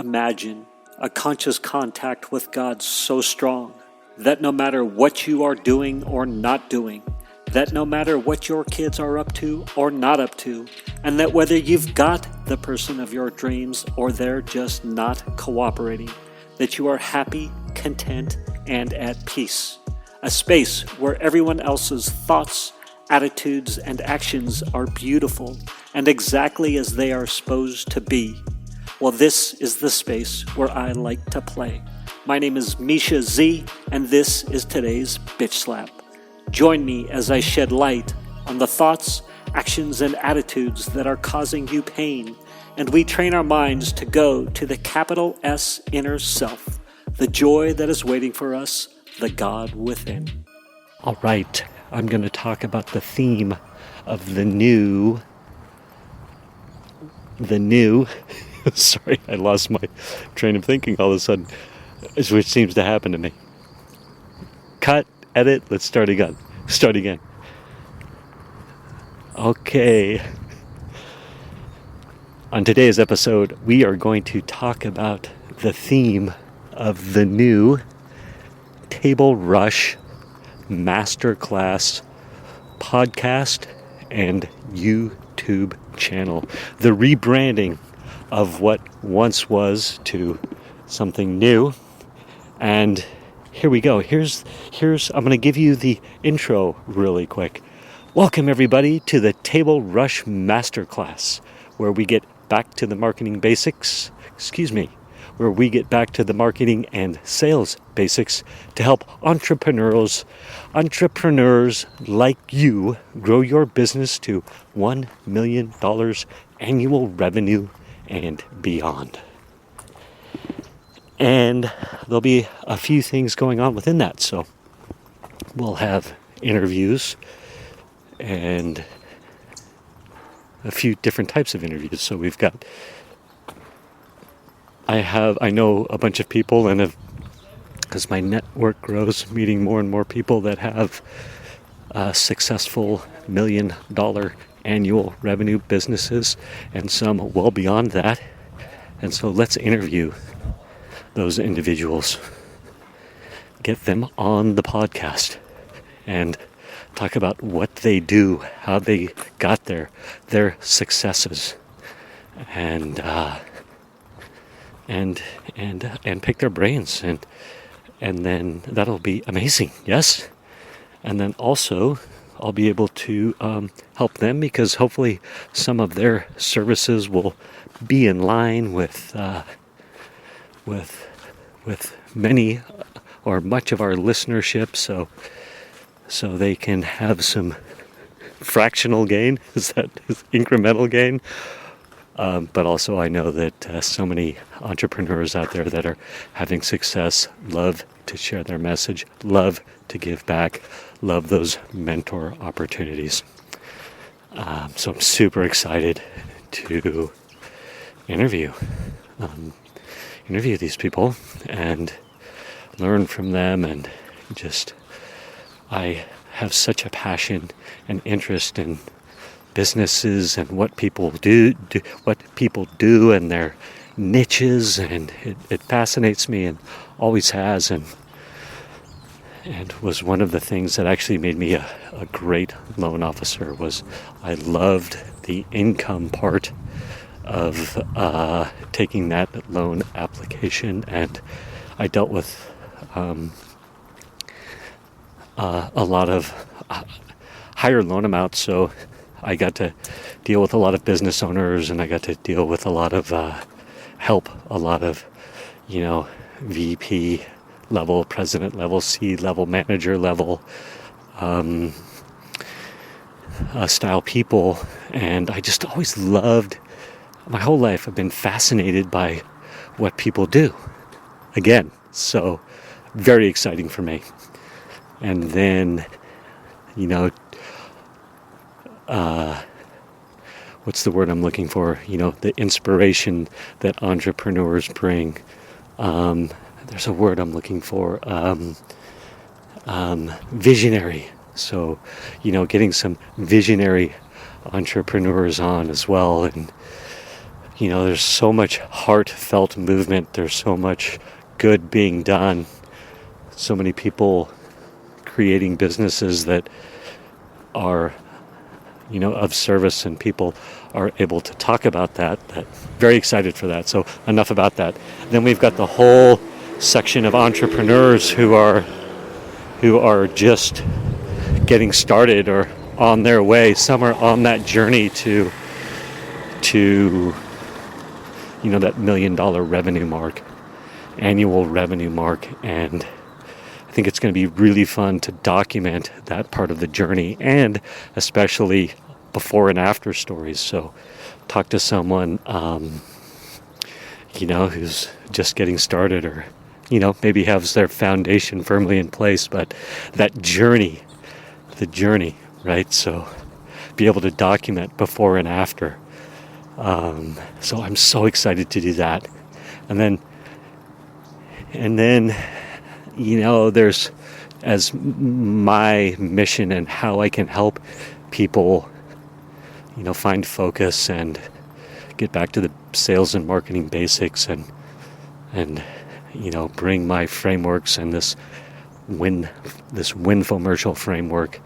Imagine a conscious contact with God so strong that no matter what you are doing or not doing, that no matter what your kids are up to or not up to, and that whether you've got the person of your dreams or they're just not cooperating, that you are happy, content, and at peace. A space where everyone else's thoughts, attitudes, and actions are beautiful and exactly as they are supposed to be. Well, this is the space where I like to play. My name is Mischa Z, and this is today's Bitch Slap. Join me as I shed light on the thoughts, actions, and attitudes that are causing you pain, and we train our minds to go to the capital S inner self, the joy that is waiting for us, the God within. All right, I'm going to talk about the theme of the new. Sorry, I lost my train of thinking all of a sudden, which seems to happen to me. Cut, edit, let's start again. Okay. On today's episode, we are going to talk about the theme of the new Table Rush masterclass podcast and YouTube channel. The rebranding of what once was to something new. And here we go. Here's I'm going to give you the intro really quick. Welcome everybody to the Table Rush Masterclass, where we get back to the marketing basics, where we get back to the marketing and sales basics to help entrepreneurs like you grow your business to $1 million annual revenue and beyond. And there'll be a few things going on within that. So we'll have interviews and a few different types of interviews. So we've got, I know a bunch of people, and as my network grows, meeting more and more people that have successful $1 million annual revenue businesses, and some well beyond that. And so let's interview those individuals, get them on the podcast, and talk about what they do, how they got there, their successes, and pick their brains, and then that'll be amazing. Yes. And then also I'll be able to help them, because hopefully some of their services will be in line with many or much of our listenership, so they can have some fractional gain. Is incremental gain? But also I know that so many entrepreneurs out there that are having success love to share their message, love to give back, love those mentor opportunities. So I'm super excited to interview these people and learn from them, and just, I have such a passion and interest in businesses and what people do and their niches, and it fascinates me, and always has, and was one of the things that actually made me a great loan officer. Was I loved the income part of taking that loan application, and I dealt with a lot of higher loan amounts, so I got to deal with a lot of business owners, and I got to deal with a lot of help a lot of, VP level, president level, C level, manager level style people. And I just always loved, my whole life I've been fascinated by what people do. Again, so very exciting for me. And then, what's the word I'm looking for? The inspiration that entrepreneurs bring. There's a word I'm looking for. Visionary. So, getting some visionary entrepreneurs on as well, and, there's so much heartfelt movement. There's so much good being done. So many people creating businesses that are, of service, and people are able to talk about that. Very excited for that. So enough about that. Then we've got the whole section of entrepreneurs who are just getting started or on their way. Some are on that journey to that $1 million revenue mark, annual revenue mark. And I think it's going to be really fun to document that part of the journey, and especially before and after stories. So talk to someone, who's just getting started, or, maybe has their foundation firmly in place, but that journey, right? So be able to document before and after. So I'm so excited to do that. And then, there's, as my mission and how I can help people, find focus and get back to the sales and marketing basics, and bring my frameworks and this Winfomercial framework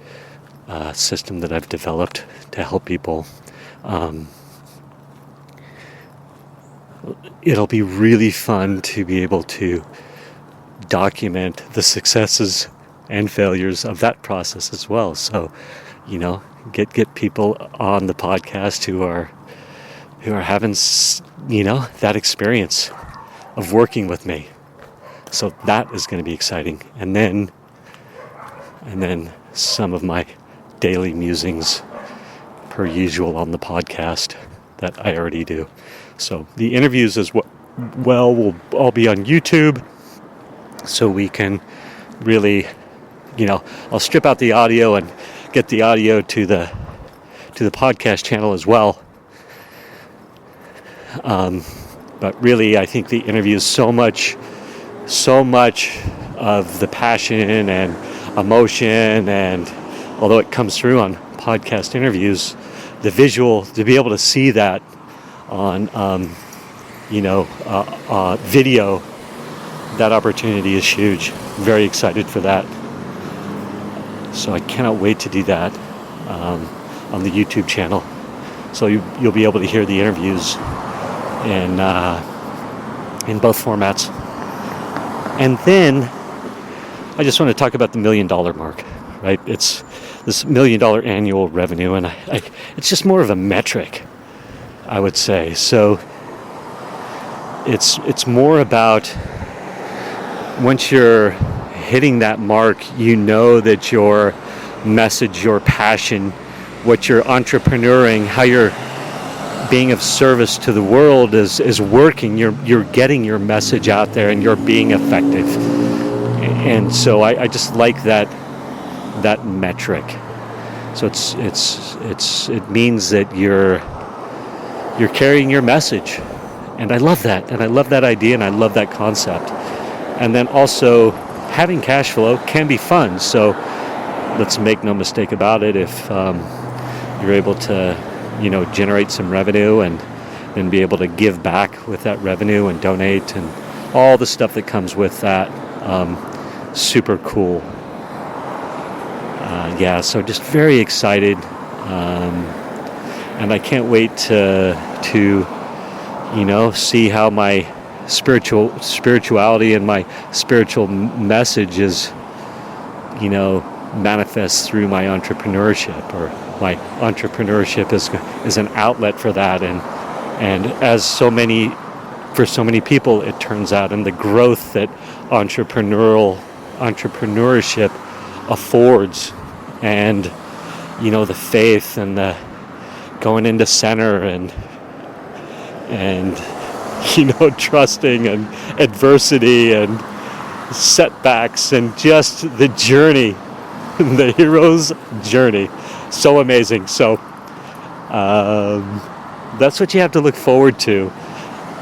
system that I've developed to help people. It'll be really fun to be able to document the successes and failures of that process as well. So, get people on the podcast who are having, that experience of working with me. So that is going to be exciting. And then some of my daily musings per usual on the podcast that I already do. So the interviews as well will all be on YouTube, so we can really, I'll strip out the audio and get the audio to the podcast channel as well. But really, I think the interview is so much of the passion and emotion, and although it comes through on podcast interviews, the visual, to be able to see that on video, that opportunity is huge. Very excited for that. So I cannot wait to do that on the YouTube channel. So you'll be able to hear the interviews in both formats. And then I just want to talk about the $1 million mark, right? It's this $1 million annual revenue, and it's just more of a metric, I would say. So it's more about, once you're hitting that mark, that your message, your passion, what you're entrepreneuring, how you're being of service to the world is working. You're getting your message out there, and you're being effective. And so I just like that metric. So it means that you're carrying your message, and I love that, and I love that idea, and I love that concept. And then also, having cash flow can be fun. So let's make no mistake about it. If you're able to, generate some revenue and then be able to give back with that revenue and donate and all the stuff that comes with that, super cool. So just very excited, and I can't wait to see how my spirituality and my spiritual message is, manifests through my entrepreneurship, or my entrepreneurship is an outlet for that, and for so many people, it turns out, and the growth that entrepreneurship affords, and the faith and the going into center and trusting and adversity and setbacks and just the journey, the hero's journey. So amazing. So that's what you have to look forward to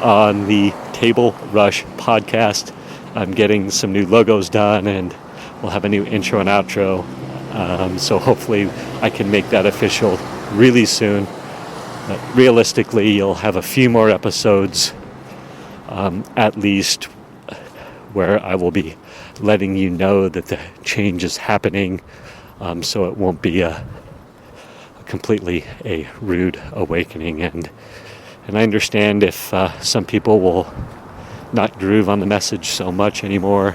on the Table Rush podcast. I'm getting some new logos done, and we'll have a new intro and outro. So hopefully I can make that official really soon. But realistically, you'll have a few more episodes, at least, where I will be letting you know that the change is happening, so it won't be completely a rude awakening. And I understand if some people will not groove on the message so much anymore,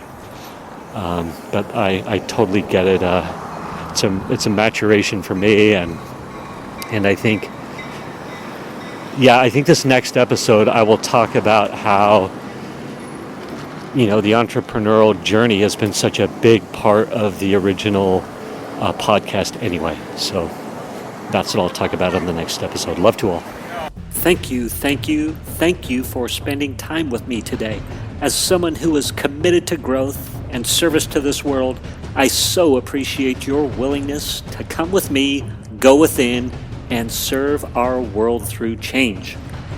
but I totally get it. It's a maturation for me, and I think this next episode I will talk about how the entrepreneurial journey has been such a big part of the original podcast anyway. So that's what I'll talk about on the next episode. Love to all. Thank you for spending time with me today. As someone who is committed to growth and service to this world, I so appreciate your willingness to come with me, go within, and serve our world through change.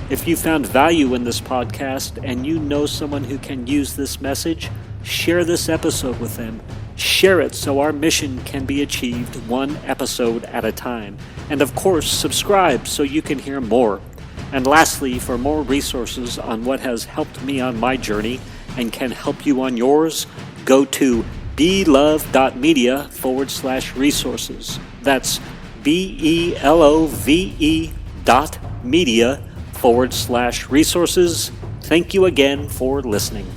If you found value in this podcast and you know someone who can use this message, share this episode with them. Share it so our mission can be achieved one episode at a time. And of course, subscribe so you can hear more. And lastly, for more resources on what has helped me on my journey and can help you on yours, go to belove.media/resources. That's BELOVE.media/resources. Thank you again for listening.